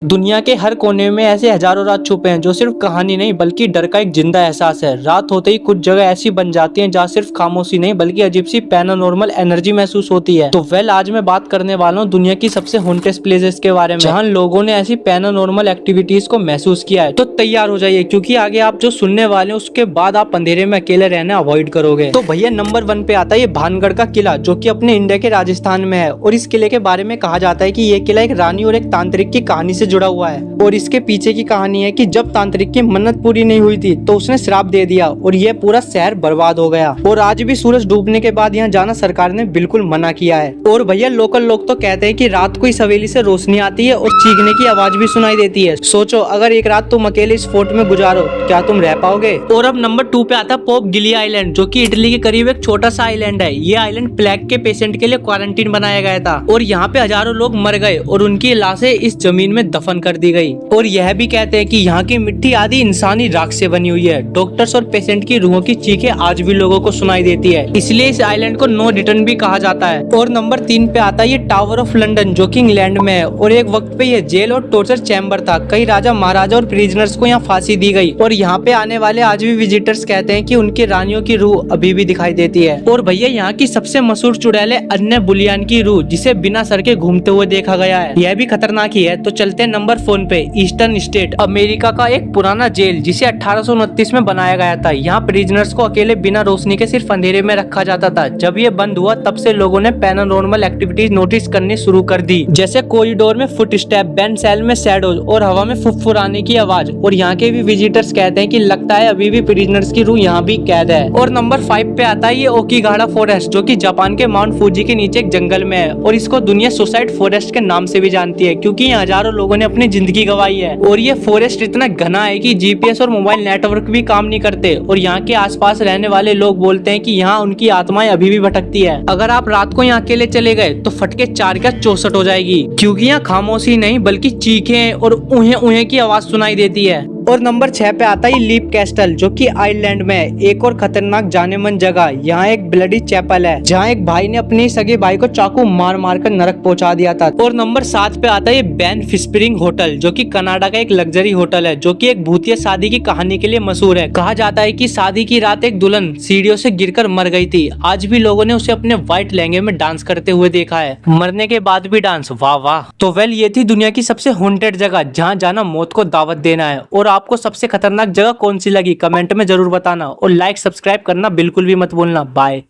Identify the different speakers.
Speaker 1: दुनिया के हर कोने में ऐसे हजारों राज छुपे हैं जो सिर्फ कहानी नहीं बल्कि डर का एक जिंदा एहसास है। रात होते ही कुछ जगह ऐसी बन जाती हैं जहाँ सिर्फ खामोशी नहीं बल्कि अजीब सी पैरानॉर्मल एनर्जी महसूस होती है। तो आज मैं बात करने वाला हूँ दुनिया की सबसे हॉन्टेड प्लेसेस के बारे में जहाँ लोगों ने ऐसी पैरानॉर्मल एक्टिविटीज को महसूस किया है। तो तैयार हो जाइए क्योंकि आगे आप जो सुनने वाले हैं उसके बाद आप अंधेरे में अकेले रहना अवॉइड करोगे। तो भैया नंबर 1 पे आता है ये भानगढ़ का किला जो कि अपने इंडिया के राजस्थान में है। और इस किले के बारे में कहा जाता है कि ये किला एक रानी और एक तांत्रिक की कहानी से जुड़ा हुआ है। और इसके पीछे की कहानी है कि जब तांत्रिक की मन्नत पूरी नहीं हुई थी तो उसने श्राप दे दिया और ये पूरा शहर बर्बाद हो गया। और आज भी सूरज डूबने के बाद यहाँ जाना सरकार ने बिल्कुल मना किया है। और भैया लोकल लोग तो कहते हैं कि रात को इस हवेली से रोशनी आती है और चीखने की आवाज भी सुनाई देती है। सोचो अगर एक रात तुम अकेले इस फोर्ट में गुजारो क्या तुम रह पाओगे। और अब नंबर 2 पे आता है पोप गिली आइलैंड जो कि इटली के करीब एक छोटा सा आइलैंड है। ये आइलैंड प्लेग के पेशेंट के लिए क्वारंटीन बनाया गया था और यहाँ पे हजारों लोग मर गए और उनकी लाशें इस जमीन में दफन कर दी गई। और यह भी कहते हैं कि यहाँ की मिट्टी आदि इंसानी राख से बनी हुई है। डॉक्टर्स और पेशेंट की रूहों की चीखें आज भी लोगों को सुनाई देती है, इसलिए इस आइलैंड को नो रिटर्न भी कहा जाता है। और नंबर 3 पे आता है ये टावर ऑफ लंदन जो कि इंग्लैंड में है। और एक वक्त पे ये जेल और टॉर्चर चैम्बर था। कई राजा महाराजा और प्रिजनर्स को यहाँ फांसी दी गई। और यहाँ पे आने वाले आज भी विजिटर्स कहते हैं कि उनकी रानियों की रूह अभी भी दिखाई देती है। और भैया यहाँ की सबसे मशहूर चुड़ैल है अन्य बुलियान की रूह जिसे बिना सर के घूमते हुए देखा गया है। यह भी खतरनाक ही है। तो चलते हैं नंबर 4 पे ईस्टर्न स्टेट अमेरिका का एक पुराना जेल जिसे 1829 में बनाया गया था। यहाँ प्रिजनर्स को अकेले बिना रोशनी के सिर्फ अंधेरे में रखा जाता था। जब ये बंद हुआ तब से लोगों ने पैरानॉर्मल एक्टिविटीज नोटिस करनी शुरू कर दी, जैसे कॉरिडोर में फुटस्टेप, बेड सेल में शैडोज और हवा में फुफुराने की आवाज। और यहाँ के भी विजिटर्स कहते हैं कि लगता है अभी भी प्रिजनर्स की रूह यहाँ भी कैद है। और नंबर 5 पे आता है ये ओकीगाड़ा फॉरेस्ट जो कि जापान के माउंट फूजी के नीचे एक जंगल में है। और इसको दुनिया सुसाइड फॉरेस्ट के नाम से भी जानती है क्योंकि यहाँ हजारों लोगों ने अपनी जिंदगी गंवाई है। और ये फॉरेस्ट इतना घना है कि जीपीएस और मोबाइल नेटवर्क भी काम नहीं करते। और यहाँ के आसपास रहने वाले लोग बोलते हैं कि यहाँ उनकी आत्माएं अभी भी भटकती है। अगर आप रात को यहाँ अकेले चले गए तो फटके 4 का 64 हो जाएगी क्योंकि यहाँ खामोशी नहीं बल्कि चीखें और ऊहे ऊहे की आवाज सुनाई देती है। और नंबर 6 पे आता है लीप कैस्टल जो कि आयरलैंड में है। एक और खतरनाक जानेमन जगह। यहाँ एक ब्लडी चैपल है जहाँ एक भाई ने अपने सगे भाई को चाकू मार मार कर नरक पहुंचा दिया था। और नंबर 7 पे आता है ये बैन फिस्परिंग होटल जो कि कनाडा का एक लग्जरी होटल है जो कि एक भूतिया शादी की कहानी के लिए मशहूर है। कहा जाता है कि शादी की रात एक दुल्हन सीढ़ियों से गिरकर मर गई थी। आज भी लोगों ने उसे अपने व्हाइट लहंगे में डांस करते हुए देखा है, मरने के बाद भी डांस। वाह वाह। तो ये थी दुनिया की सबसे हॉन्टेड जगह जहाँ जाना मौत को दावत देना है। और आपको सबसे खतरनाक जगह कौन सी लगी कमेंट में जरूर बताना और लाइक सब्सक्राइब करना बिल्कुल भी मत भूलना। बाय।